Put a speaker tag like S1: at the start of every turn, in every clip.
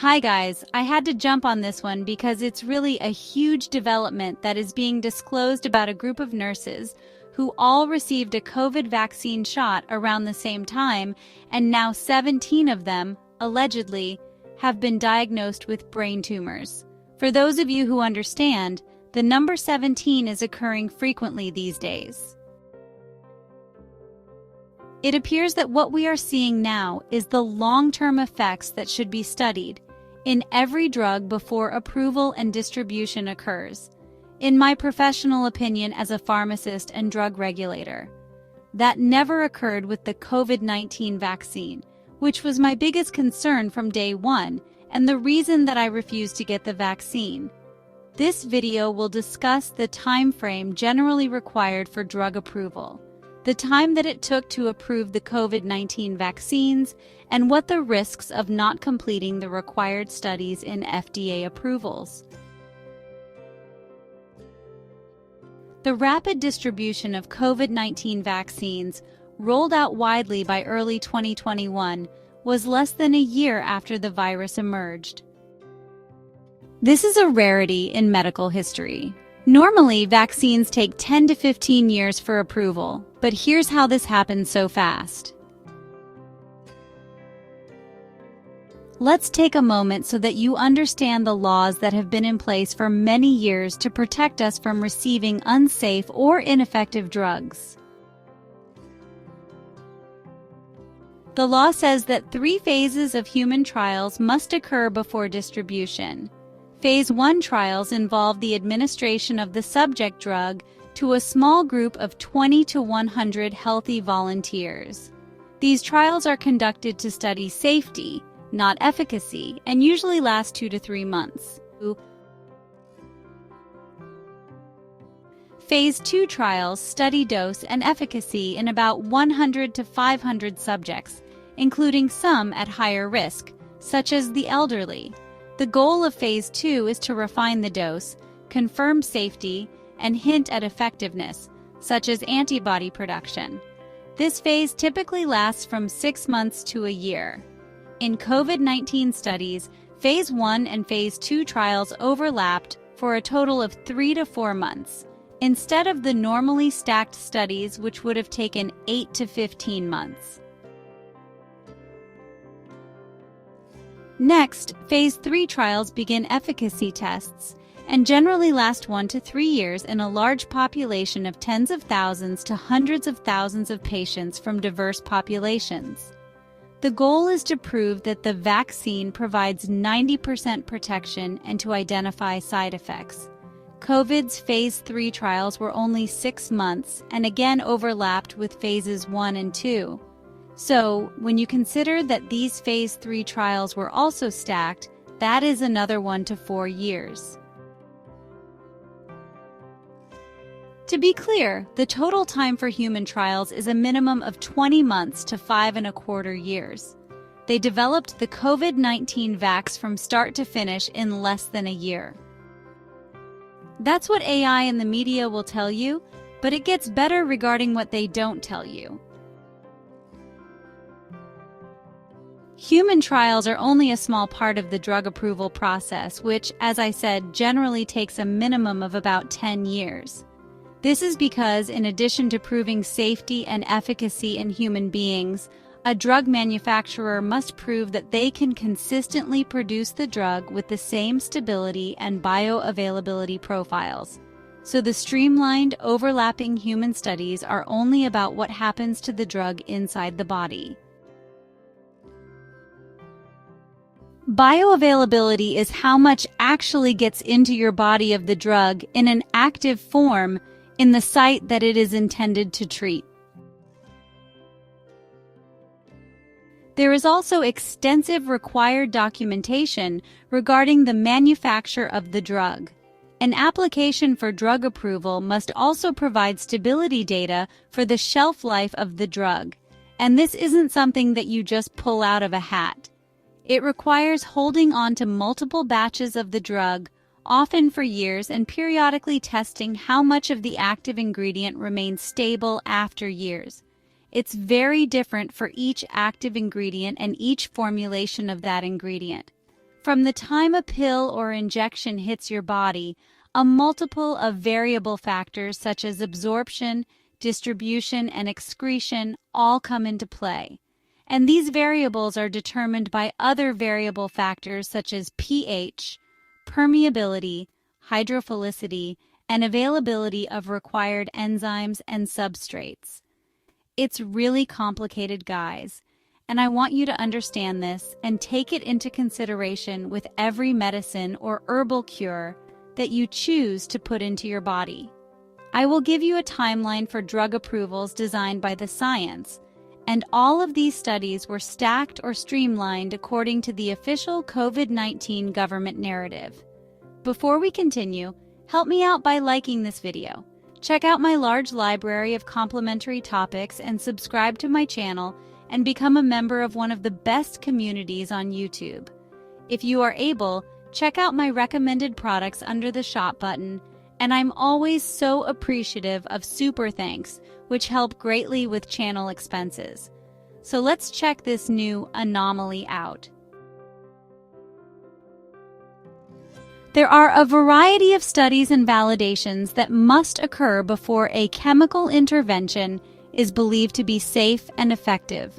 S1: Hi guys, I had to jump on this one because it's really a huge development that is being disclosed about a group of nurses who all received a COVID vaccine shot around the same time, and now 17 of them, allegedly, have been diagnosed with brain tumors. For those of you who understand, the number 17 is occurring frequently these days. It appears that what we are seeing now is the long-term effects that should be studied in every drug before approval and distribution occurs. In my professional opinion as a pharmacist and drug regulator, that never occurred with the COVID-19 vaccine, which was my biggest concern from day one and the reason that I refused to get the vaccine. This video will discuss the time frame generally required for drug approval, the time that it took to approve the COVID-19 vaccines, and what the risks of not completing the required studies in FDA approvals. The rapid distribution of COVID-19 vaccines, rolled out widely by early 2021, was less than a year after the virus emerged. This is a rarity in medical history. Normally, vaccines take 10 to 15 years for approval, but here's how this happened so fast. Let's take a moment so that you understand the laws that have been in place for many years to protect us from receiving unsafe or ineffective drugs. The law says that 3 phases of human trials must occur before distribution. Phase 1 trials involve the administration of the subject drug to a small group of 20 to 100 healthy volunteers. These trials are conducted to study safety, not efficacy, and usually last 2 to 3 months. Phase 2 trials study dose and efficacy in about 100 to 500 subjects, including some at higher risk, such as the elderly. The goal of Phase 2 is to refine the dose, confirm safety, and hint at effectiveness, such as antibody production. This phase typically lasts from 6 months to a year. In COVID-19 studies, Phase 1 and Phase 2 trials overlapped for a total of 3 to 4 months, instead of the normally stacked studies which would have taken 8 to 15 months. Next, Phase 3 trials begin efficacy tests and generally last 1 to 3 years in a large population of tens of thousands to hundreds of thousands of patients from diverse populations. The goal is to prove that the vaccine provides 90% protection and to identify side effects. COVID's Phase 3 trials were only 6 months and again overlapped with Phases 1 and 2. So, when you consider that these Phase 3 trials were also stacked, that is another 1 to 4 years. To be clear, the total time for human trials is a minimum of 20 months to 5.25 years. They developed the COVID-19 vax from start to finish in less than a year. That's what AI and the media will tell you, but it gets better regarding what they don't tell you. Human trials are only a small part of the drug approval process, which, as I said, generally takes a minimum of about 10 years. This is because, in addition to proving safety and efficacy in human beings, a drug manufacturer must prove that they can consistently produce the drug with the same stability and bioavailability profiles. So the streamlined, overlapping human studies are only about what happens to the drug inside the body. Bioavailability is how much actually gets into your body of the drug in an active form in the site that it is intended to treat. There is also extensive required documentation regarding the manufacture of the drug. An application for drug approval must also provide stability data for the shelf life of the drug, and this isn't something that you just pull out of a hat. It requires holding on to multiple batches of the drug, often for years, and periodically testing how much of the active ingredient remains stable after years. It's very different for each active ingredient and each formulation of that ingredient. From the time a pill or injection hits your body, a multiple of variable factors such as absorption, distribution, and excretion all come into play. And these variables are determined by other variable factors such as pH, permeability, hydrophilicity, and availability of required enzymes and substrates. It's really complicated, guys, and I want you to understand this and take it into consideration with every medicine or herbal cure that you choose to put into your body. I will give you a timeline for drug approvals designed by the science, and all of these studies were stacked or streamlined according to the official COVID-19 government narrative. Before we continue, help me out by liking this video. Check out my large library of complementary topics and subscribe to my channel and become a member of one of the best communities on YouTube. If you are able, check out my recommended products under the shop button, and I'm always so appreciative of super thanks, which help greatly with channel expenses. So let's check this new anomaly out. There are a variety of studies and validations that must occur before a chemical intervention is believed to be safe and effective.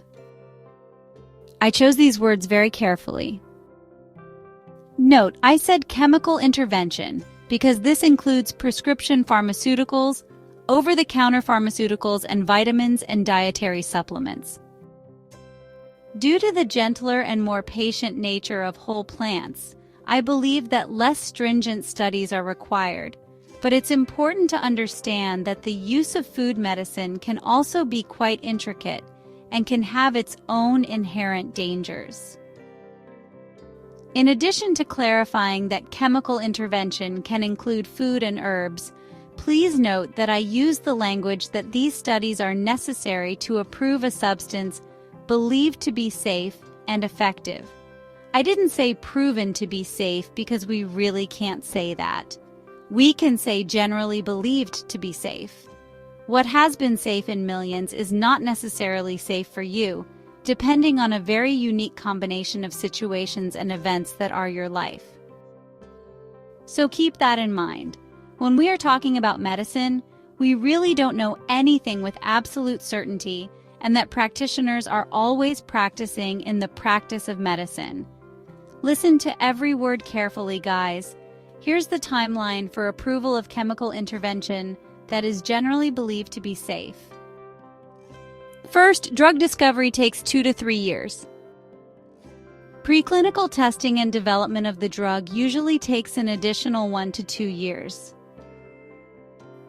S1: I chose these words very carefully. Note, I said chemical intervention because this includes prescription pharmaceuticals, over-the-counter pharmaceuticals, and vitamins and dietary supplements. Due to the gentler and more patient nature of whole plants, I believe that less stringent studies are required, but it's important to understand that the use of food medicine can also be quite intricate and can have its own inherent dangers. In addition to clarifying that chemical intervention can include food and herbs, please note that I use the language that these studies are necessary to approve a substance believed to be safe and effective. I didn't say proven to be safe because we really can't say that. We can say generally believed to be safe. What has been safe in millions is not necessarily safe for you, depending on a very unique combination of situations and events that are your life. So keep that in mind. When we are talking about medicine, we really don't know anything with absolute certainty, and that practitioners are always practicing in the practice of medicine. Listen to every word carefully, guys. Here's the timeline for approval of chemical intervention that is generally believed to be safe. First, drug discovery takes 2 to 3 years. Preclinical testing and development of the drug usually takes an additional 1 to 2 years.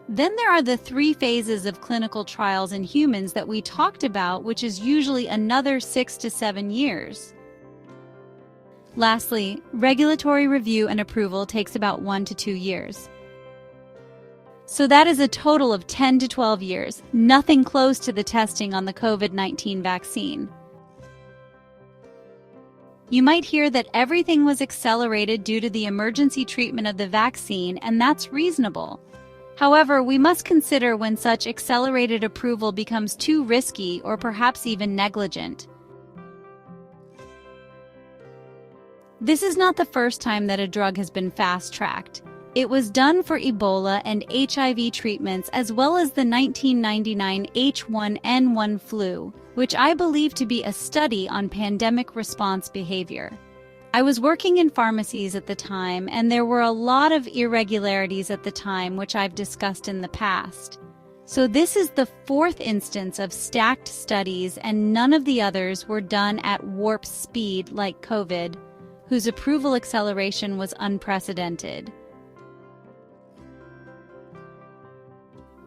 S1: Then there are the 3 phases of clinical trials in humans that we talked about, which is usually another 6 to 7 years. Lastly, regulatory review and approval takes about 1 to 2 years. So that is a total of 10 to 12 years, nothing close to the testing on the COVID-19 vaccine. You might hear that everything was accelerated due to the emergency treatment of the vaccine, and that's reasonable. However, we must consider when such accelerated approval becomes too risky or perhaps even negligent. This is not the first time that a drug has been fast-tracked. It was done for Ebola and HIV treatments, as well as the 1999 H1N1 flu, which I believe to be a study on pandemic response behavior. I was working in pharmacies at the time, and there were a lot of irregularities at the time, which I've discussed in the past. So this is the 4th instance of stacked studies, and none of the others were done at warp speed like COVID, whose approval acceleration was unprecedented.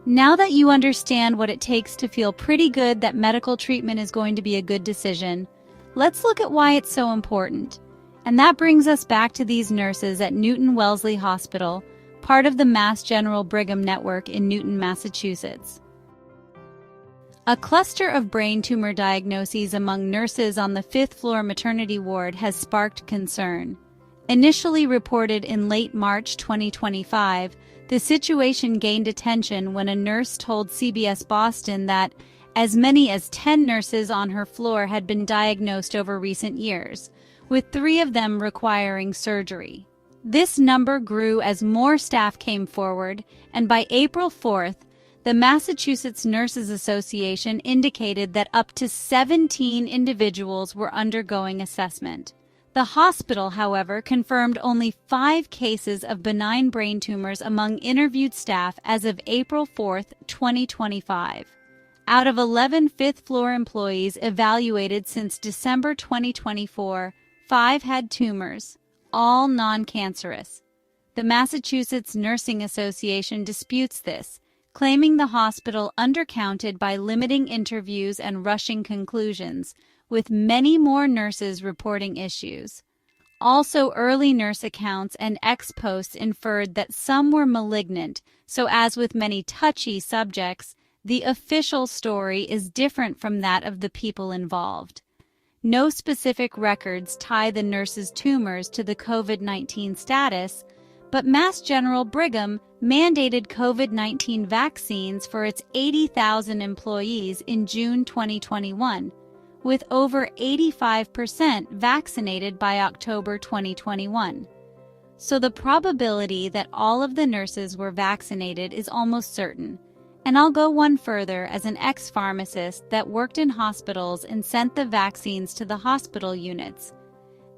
S1: Now that you understand what it takes to feel pretty good that medical treatment is going to be a good decision, let's look at why it's so important. And that brings us back to these nurses at Newton-Wellesley Hospital, part of the Mass General Brigham Network in Newton, Massachusetts. A cluster of brain tumor diagnoses among nurses on the 5th floor maternity ward has sparked concern. Initially reported in late March 2025, the situation gained attention when a nurse told CBS Boston that as many as 10 nurses on her floor had been diagnosed over recent years, with 3 of them requiring surgery. This number grew as more staff came forward, and by April 4th, the Massachusetts Nurses Association indicated that up to 17 individuals were undergoing assessment. The hospital, however, confirmed only 5 cases of benign brain tumors among interviewed staff as of April 4, 2025. Out of 11 fifth-floor employees evaluated since December 2024, 5 had tumors, all non-cancerous. The Massachusetts Nursing Association disputes this, claiming the hospital undercounted by limiting interviews and rushing conclusions, with many more nurses reporting issues. Also, early nurse accounts and ex-posts inferred that some were malignant, so as with many touchy subjects, the official story is different from that of the people involved. No specific records tie the nurses' tumors to the COVID-19 status, but Mass General Brigham mandated COVID-19 vaccines for its 80,000 employees in June 2021, with over 85% vaccinated by October 2021. So the probability that all of the nurses were vaccinated is almost certain. And I'll go one further as an ex-pharmacist that worked in hospitals and sent the vaccines to the hospital units.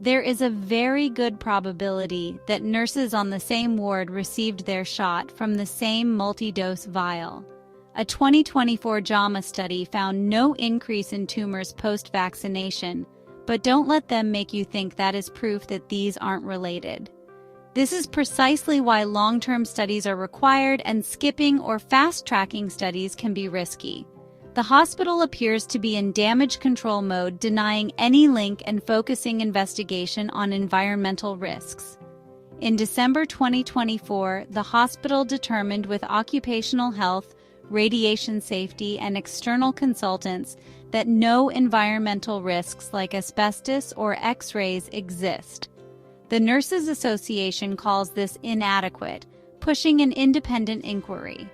S1: There is a very good probability that nurses on the same ward received their shot from the same multi-dose vial. A 2024 JAMA study found no increase in tumors post-vaccination, but don't let them make you think that is proof that these aren't related. This is precisely why long-term studies are required and skipping or fast-tracking studies can be risky. The hospital appears to be in damage control mode, denying any link and focusing investigation on environmental risks. In December 2024, the hospital determined with occupational health, radiation safety, and external consultants that no environmental risks like asbestos or X-rays exist. The Nurses Association calls this inadequate, pushing an independent inquiry.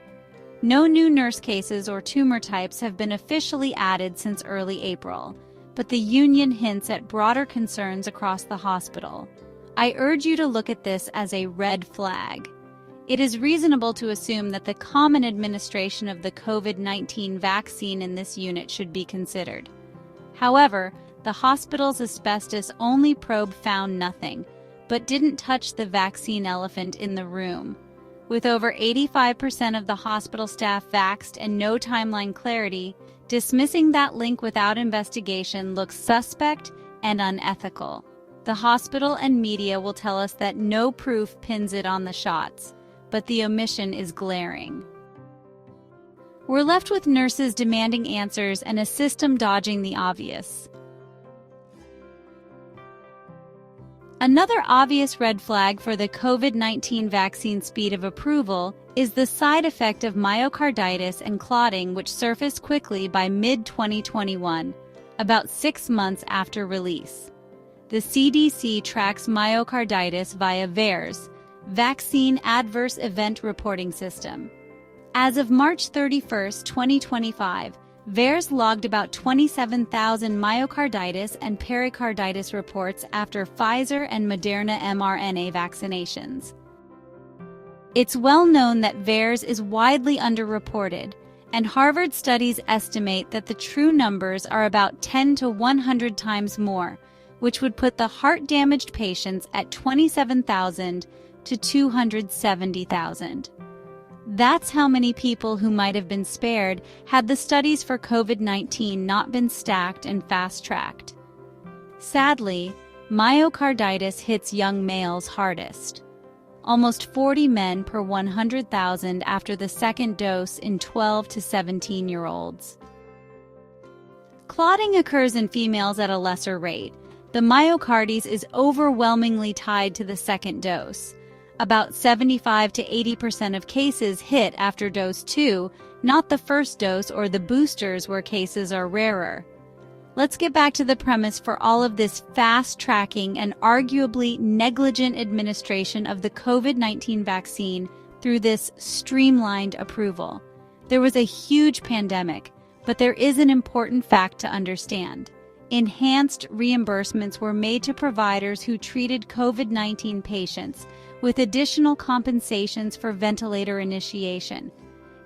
S1: No new nurse cases or tumor types have been officially added since early April, but the union hints at broader concerns across the hospital. I urge you to look at this as a red flag. It is reasonable to assume that the common administration of the COVID-19 vaccine in this unit should be considered. However, the hospital's asbestos-only probe found nothing, but didn't touch the vaccine elephant in the room. With over 85% of the hospital staff vaxxed and no timeline clarity, dismissing that link without investigation looks suspect and unethical. The hospital and media will tell us that no proof pins it on the shots, but the omission is glaring. We're left with nurses demanding answers and a system dodging the obvious. Another obvious red flag for the COVID-19 vaccine speed of approval is the side effect of myocarditis and clotting, which surfaced quickly by mid-2021, about 6 months after release. The CDC tracks myocarditis via VAERS, Vaccine Adverse Event Reporting System. As of March 31, 2025, VAERS logged about 27,000 myocarditis and pericarditis reports after Pfizer and Moderna mRNA vaccinations. It's well known that VAERS is widely underreported, and Harvard studies estimate that the true numbers are about 10 to 100 times more, which would put the heart-damaged patients at 27,000 to 270,000. That's how many people who might have been spared had the studies for COVID-19 not been stacked and fast-tracked. Sadly, myocarditis hits young males hardest. Almost 40 men per 100,000 after the second dose in 12 to 17-year-olds. Clotting occurs in females at a lesser rate. The myocarditis is overwhelmingly tied to the second dose. About 75 to 80% of cases hit after dose 2, not the first dose or the boosters where cases are rarer. Let's get back to the premise for all of this fast-tracking and arguably negligent administration of the COVID-19 vaccine through this streamlined approval. There was a huge pandemic, but there is an important fact to understand. Enhanced reimbursements were made to providers who treated COVID-19 patients, with additional compensations for ventilator initiation.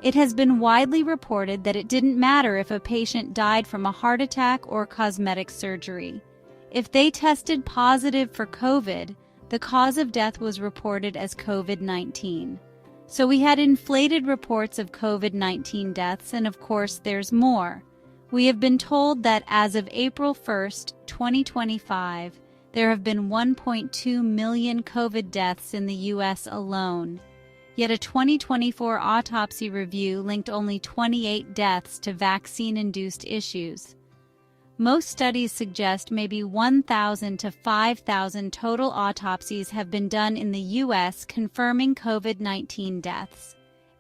S1: It has been widely reported that it didn't matter if a patient died from a heart attack or cosmetic surgery. If they tested positive for COVID, the cause of death was reported as COVID-19. So we had inflated reports of COVID-19 deaths, and of course there's more. We have been told that as of April 1st, 2025, there have been 1.2 million COVID deaths in the U.S. alone. Yet a 2024 autopsy review linked only 28 deaths to vaccine-induced issues. Most studies suggest maybe 1,000 to 5,000 total autopsies have been done in the U.S. confirming COVID-19 deaths.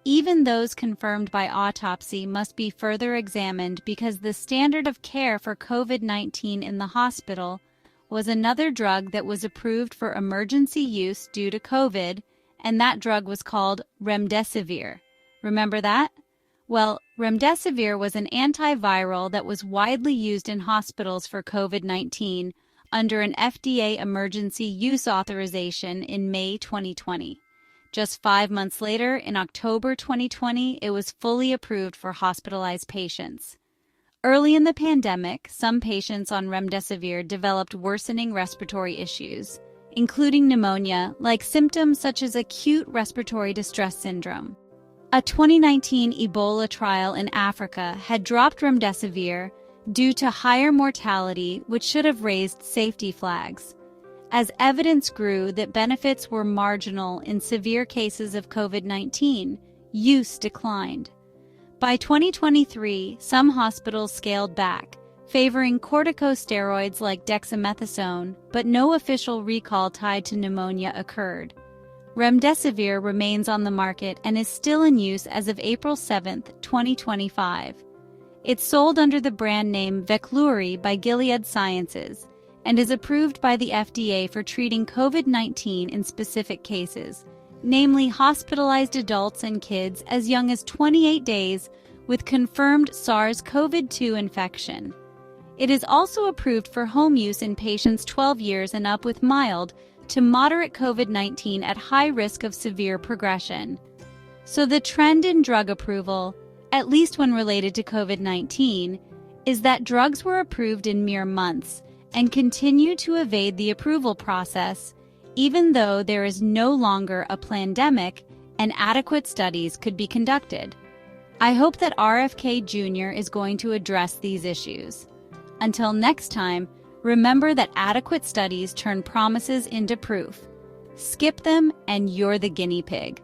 S1: Even those confirmed by autopsy must be further examined because the standard of care for COVID-19 in the hospital was another drug that was approved for emergency use due to COVID, and that drug was called remdesivir. Remember that? Well, remdesivir was an antiviral that was widely used in hospitals for COVID-19 under an FDA emergency use authorization in May 2020. Just 5 months later, in October 2020, it was fully approved for hospitalized patients. Early in the pandemic, some patients on remdesivir developed worsening respiratory issues, including pneumonia, like symptoms such as acute respiratory distress syndrome. A 2019 Ebola trial in Africa had dropped remdesivir due to higher mortality, which should have raised safety flags. As evidence grew that benefits were marginal in severe cases of COVID-19, use declined. By 2023, some hospitals scaled back, favoring corticosteroids like dexamethasone, but no official recall tied to pneumonia occurred. Remdesivir remains on the market and is still in use as of April 7, 2025. It's sold under the brand name Veklury by Gilead Sciences and is approved by the FDA for treating COVID-19 in specific cases, namely hospitalized adults and kids as young as 28 days with confirmed SARS-CoV-2 infection. It is also approved for home use in patients 12 years and up with mild to moderate COVID-19 at high risk of severe progression. So the trend in drug approval, at least when related to COVID-19, is that drugs were approved in mere months and continue to evade the approval process, even though there is no longer a pandemic and adequate studies could be conducted. I hope that RFK Jr. is going to address these issues. Until next time, remember that adequate studies turn promises into proof. Skip them and you're the guinea pig.